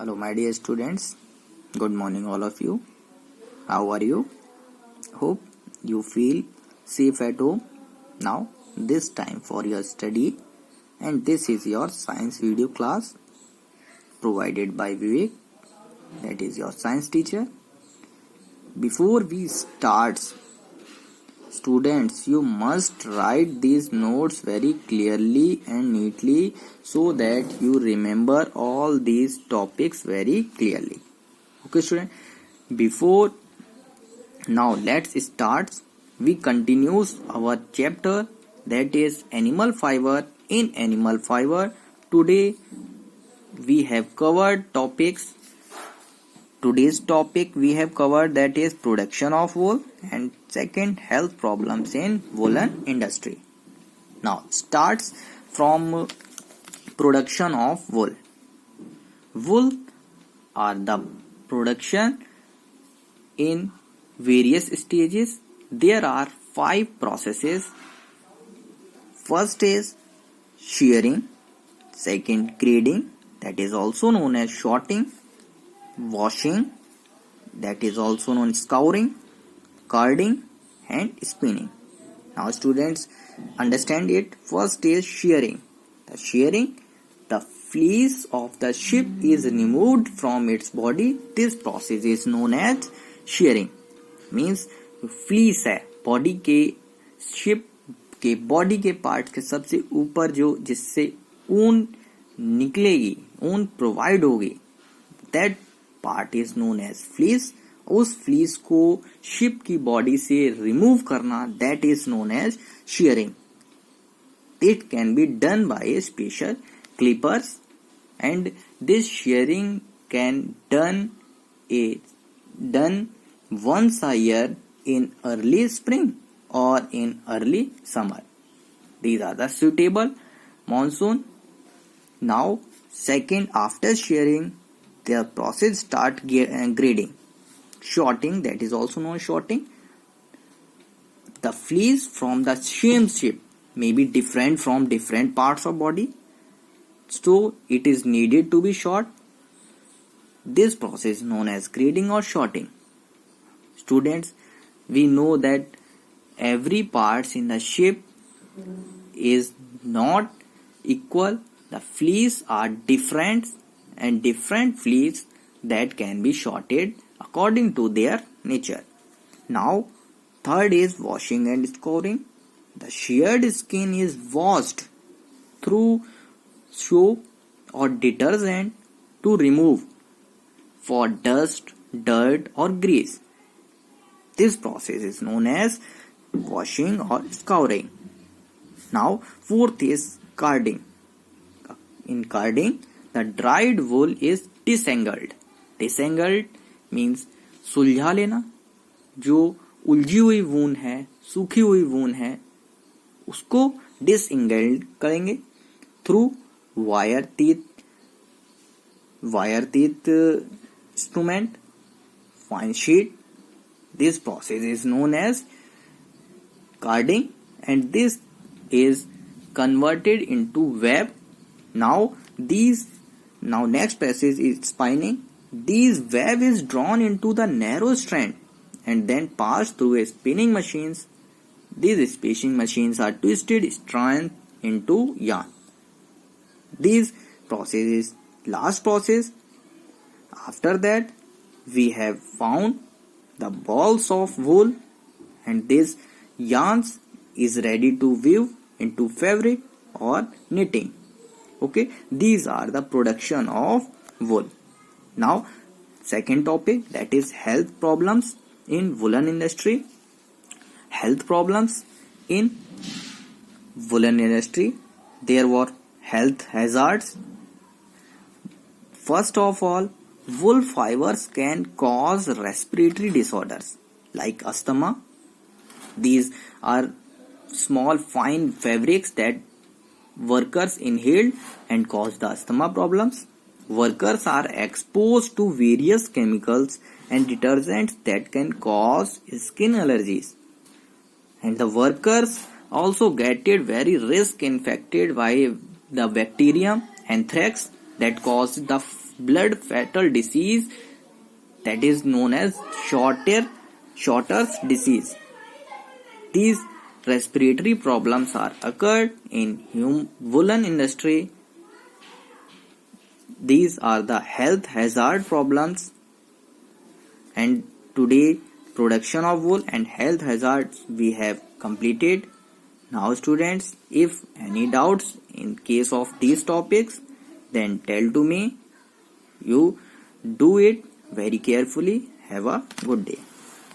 Hello, my dear students. Good morning, all of you. How are you? Hope you feel safe at home. Now, this time for your study, and this is your science video class provided by Vivek, that is your science teacher. Before we start, students, you must write these notes very clearly and neatly so that you remember all these topics very clearly. Okay, student. Before now, let's start. We continues our chapter, that is animal fiber. In animal fiber, today we have covered topics. Today's topic we have covered, that is production of wool, and second, health problems in woolen industry. Now starts from production of wool. Wool are the production in various stages. There are 5 processes. First is shearing, second grading, that is also known as sorting, washing, that is also known as scouring, carding, and spinning. Now students, understand it. First is shearing. The fleece of the sheep is removed from its body. This process is known as shearing. Means fleece है body के, ship के body के part के सबसे ऊपर जो जिससे ऊन निकलेगी, ऊन प्रोवाइड होगी, that part is known as fleece. उस फ्लीस को शिप की बॉडी से रिमूव करना, that is known as shearing. It can be done by special clippers, and this shearing can done once a year in early spring or in early summer. These are the suitable monsoon. Now, second, after shearing, the process start grading. Sorting, that is also known as sorting. The fleece from the same sheep may be different from different parts of body, so it is needed to be short. This process is known as grading or sorting. Students, we know that every parts in the sheep is not equal. The fleece are different, and different fleece that can be sorted according to their nature. Now, third is washing and scouring. The sheared skin is washed through soap or detergent to remove for dust, dirt or grease. This process is known as washing or scouring. Now, fourth is carding. In carding, the dried wool is disentangled. Disentangled means सुलझा लेना. जो उलझी हुई वून है, सूखी हुई वून है, उसको डिसएंगल्ड करेंगे through wire teeth instrument, fine sheet. This process is known as carding, and this is converted into web. Now next process is spinning. These web is drawn into the narrow strand and then passed through a spinning machines. These spinning machines are twisted strands into yarn. This process is last process. After that, we have found the balls of wool, and this yarns is ready to weave into fabric or knitting. Okay, these are the production of wool. Now, second topic, that is health problems in woolen industry. Health problems in woolen industry. There were health hazards. First of all, wool fibers can cause respiratory disorders like asthma. These are small fine fabrics that workers inhale and cause the asthma problems. Workers are exposed to various chemicals and detergents that can cause skin allergies. And the workers also get very risk infected by the bacterium anthrax that causes the blood fatal disease that is known as Shorter's disease. These respiratory problems are occurred in woolen industry. These are the health hazard problems, and today production of wool and health hazards we have completed. Now students, if any doubts in case of these topics, then tell to me. You do it very carefully. Have a good day.